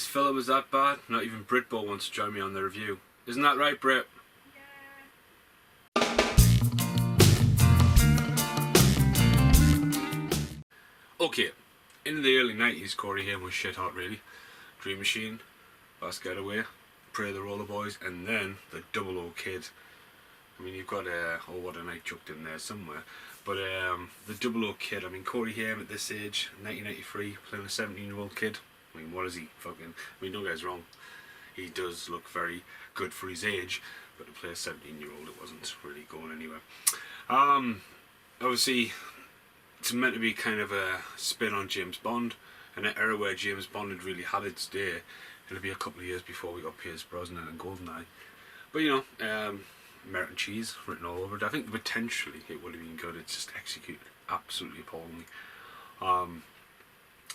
This film is that bad, not even Britbo wants to join me on the review. Isn't that right, Brit? Okay, in the early 90s, Corey Haim was shit hot, really. Dream Machine, Last Getaway, Pray the Roller Boys, and then the Double O Kid. I mean, you've got Oh What a Night chucked in there somewhere. But the Double O Kid, I mean, Corey Haim at this age, 1993, playing a 17-year-old kid. I mean, what is he fucking... I mean, don't get us wrong. He does look very good for his age, but to play a 17-year-old, it wasn't really going anywhere. Obviously, it's meant to be kind of a spin on James Bond, an era where James Bond had really had its day. It'll be a couple of years before we got Pierce Brosnan and GoldenEye. But, you know, American cheese written all over it. I think potentially it would have been good. It's just executed absolutely appallingly.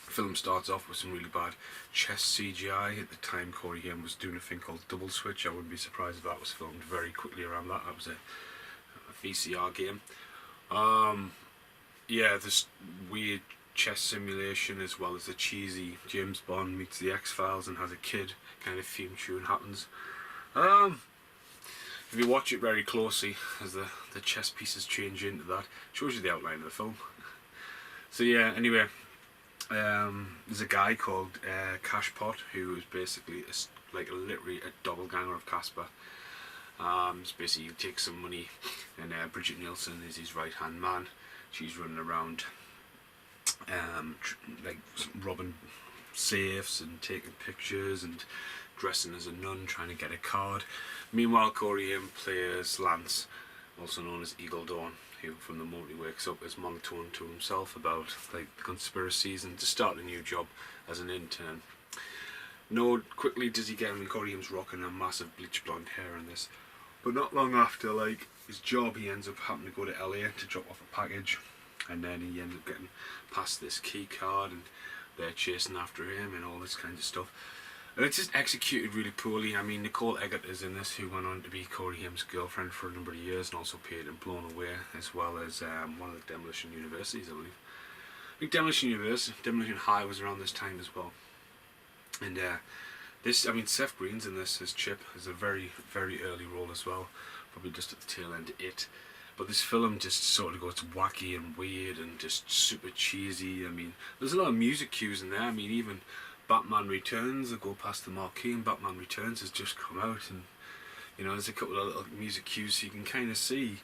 Film starts off with some really bad chest CGI. At the time, Corey Haim was doing a thing called Double Switch. I wouldn't be surprised if that was filmed very quickly around that. That was a VCR game. Yeah, this weird chess simulation, as well as the cheesy James Bond meets the X-Files and has a kid kind of theme tune happens. If you watch it very closely, as the chess pieces change into that, it shows you the outline of the film. So yeah, anyway, there's a guy called Cashpot, who is basically literally a doppelganger of Casper. Basically, he takes some money, and Bridget Nielsen is his right-hand man. She's running around like robbing safes and taking pictures and dressing as a nun, trying to get a card. Meanwhile, Corey Haim plays Lance, also known as Eagle Dawn, who from the moment he wakes up is monotone to himself about like conspiracies and to start a new job as an intern. No, quickly does he get, I mean, Corey Haim's rocking a massive bleach blonde hair in this, but not long after like his job, he ends up having to go to LA to drop off a package, and then he ends up getting past this key card and they're chasing after him and all this kind of stuff. And it's just executed really poorly. I mean, Nicole Eggert is in this, who went on to be Corey Haim's girlfriend for a number of years and also appeared in Blown Away, as well as one of the Demolition Universities, I believe. I think Demolition High was around this time as well. And this, I mean, Seth Green's in this as Chip, has a very, very early role as well, probably just at the tail end of it. But this film just sort of goes wacky and weird and just super cheesy. I mean, there's a lot of music cues in there. I mean, even Batman Returns, I go past the marquee and Batman Returns has just come out, and you know, there's a couple of little music cues so you can kind of see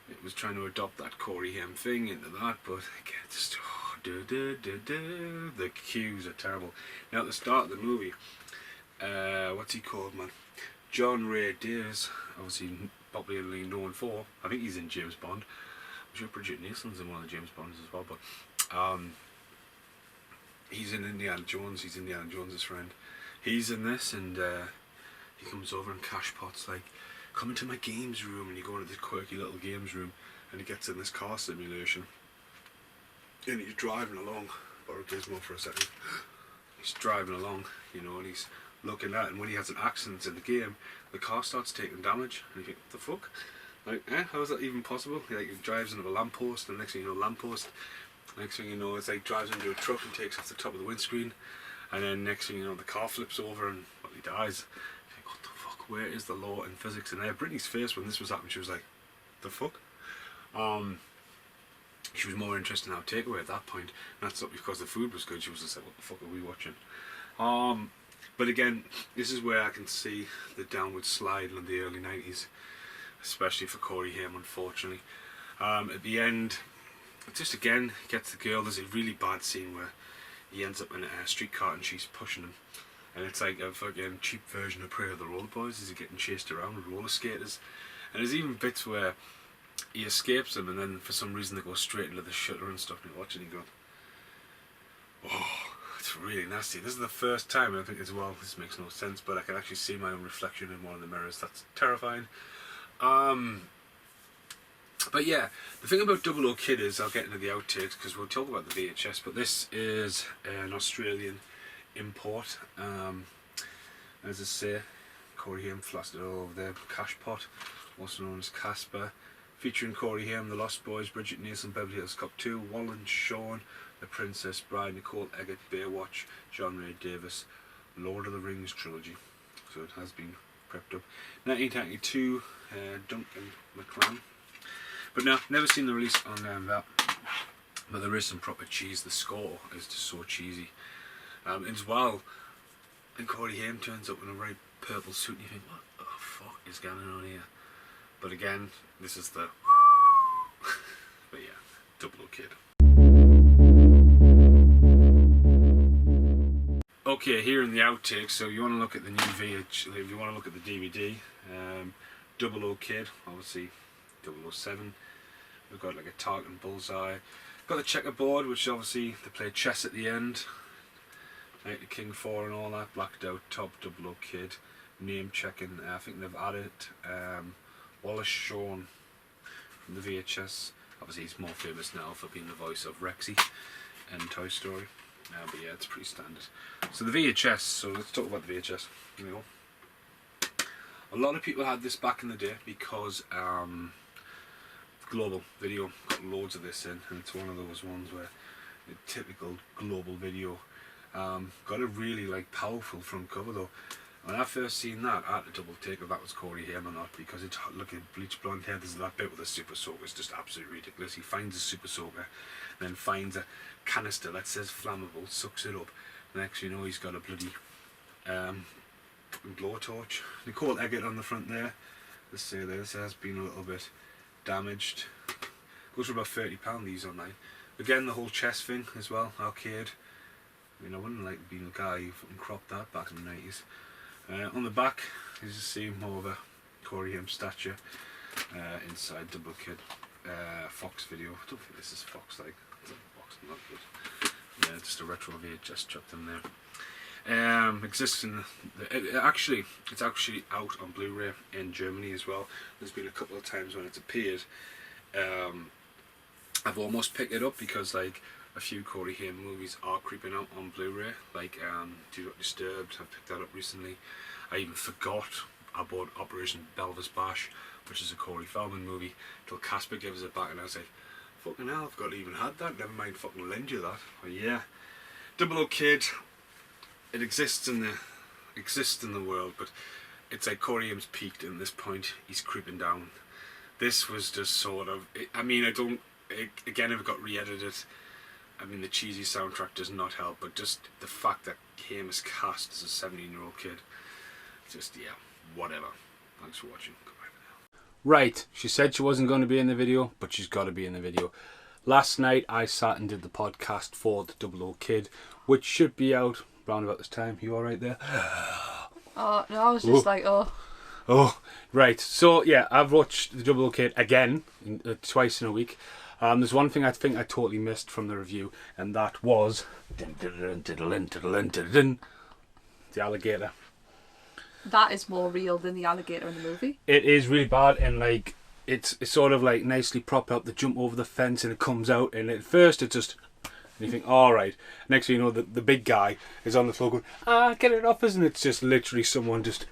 it was trying to adopt that Corey Haim thing into that, but again, just the cues are terrible. Now at the start of the movie, what's he called, man? John Ray Davis, obviously popularly known for, I think he's in James Bond. I'm sure Bridget Nielsen's in one of the James Bonds as well, but he's in Indiana Jones. He's Indiana Jones's friend. He's in this, and he comes over and Cashpot's like, come into my games room, and you go into this quirky little games room, and he gets in this car simulation, and he's driving along. Borrow Gizmo for a second. He's driving along, you know, and he's looking at it, and when he has an accident in the game, the car starts taking damage, and you think, what the fuck? Like, how is that even possible? He drives into a lamppost, and the next thing you know, lamppost. Next thing you know, it's like drives into a truck and takes off the top of the windscreen, and then next thing you know, the car flips over and well, he dies. You think, what the fuck? Where is the law in physics? And Britney's face when this was happening, she was like, the fuck? She was more interested in our takeaway at that point. And that's not because the food was good. She was just like, what the fuck are we watching? But again, this is where I can see the downward slide in the early 90s, especially for Corey Haim, unfortunately. At the end, just again, he gets the girl. There's a really bad scene where he ends up in a streetcar and she's pushing him, and it's like a fucking cheap version of Pray the Roller Boys. Is he getting chased around with roller skaters? And there's even bits where he escapes them, and then for some reason they go straight into the shutter and stuff, and you watch it and you go, oh, it's really nasty. This is the first time, and I think as well, this makes no sense, but I can actually see my own reflection in one of the mirrors. That's terrifying. But yeah, the thing about Double O Kid is, I'll get into the outtakes because we'll talk about the VHS, but this is an Australian import. As I say, Corey Haim flashed it all over there. Cashpot, also known as Casper, featuring Corey Haim, The Lost Boys, Bridget Nielsen, Beverly Hills Cop 2, Wallen Shawn, The Princess Bride, Nicole Eggert, Baywatch, John Ray Davis, Lord of the Rings trilogy. So it has been prepped up. 1992, Duncan McLaren. But no, never seen the release on that. But there is some proper cheese. The score is just so cheesy. As well, and Corey Haim turns up in a very purple suit and you think, what the fuck is going on here? But again, this is the but yeah, Double O Kid. Okay, here in the outtakes, so you want to look at the new VH, if you want to look at the DVD, Double O Kid, obviously 007. We've got like a target and bullseye. Got the checkerboard, which obviously they play chess at the end. Knight to King 4 and all that. Blacked out top, Double O Kid. Name checking. I think they've added Wallace Shawn from the VHS. Obviously he's more famous now for being the voice of Rexy in Toy Story. But yeah, it's pretty standard. So the VHS, so let's talk about the VHS. Here we go. A lot of people had this back in the day because Global Video got loads of this in, and it's one of those ones where the typical Global Video got a really like powerful front cover though. When I first seen that, I had to double take if that was Corey Haim or not, because it's looking bleach blonde hair. There's that bit with the super soaker, it's just absolutely ridiculous. He finds a super soaker, and then finds a canister that says flammable, sucks it up. Next you know he's got a bloody blowtorch. Nicole Eggert on the front there. Let's say this has been a little bit damaged. Goes for about £30 these online. Again, the whole chess thing as well, arcade. I mean, I wouldn't like being a guy who fucking cropped that back in the 90s. On the back, you just see more of a Corey Haim stature. Inside Double Kid Fox video. I don't think this is Fox, like it's a Fox, not good. Yeah, just a retro VHS chucked in there. Exists in it's actually out on Blu-ray in Germany as well. There's been a couple of times when it's appeared. I've almost picked it up because like a few Corey Haim movies are creeping out on Blu-ray, like Do Not Disturbed. I picked that up recently. I even forgot I bought Operation Belvis Bash, which is a Corey Feldman movie, till Casper gives it back, and I was like, fucking hell, I've got to even had that. Never mind, fucking lend you that. But yeah, Double O Kid. It exists in the world, but it's like Corey Haim's peaked, and at this point he's creeping down. This was just sort of, again, if it got re-edited, I mean the cheesy soundtrack does not help, but just the fact that Haim is cast as a 17-year-old kid, just yeah, whatever. Thanks for watching. Goodbye for now. Right, she said she wasn't going to be in the video, but she's got to be in the video. Last night I sat and did the podcast for the Double O Kid, which should be out round about this time. You alright there? Oh, no, I was just like, oh. Oh, right. So, yeah, I've watched the Double O Kid again, twice in a week. There's one thing I think I totally missed from the review, and that was the alligator. That is more real than the alligator in the movie. It is really bad, and like it's sort of like nicely propped up. They jump over the fence, and it comes out, and at first it's just, and you think, all right. Next thing you know, the big guy is on the floor going, get it off us, and it's just literally someone just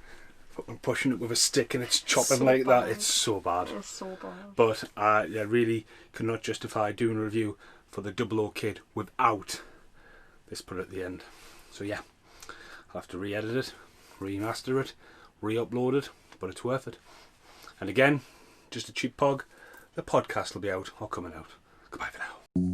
fucking pushing it with a stick, and it's chopping so like bad. That. It's so bad. It's so bad. But I really cannot justify doing a review for the Double O Kid without this put at the end. So yeah, I'll have to re-edit it, remaster it, re-upload it, but it's worth it. And again, just a cheap pog, the podcast will be out or coming out. Goodbye for now.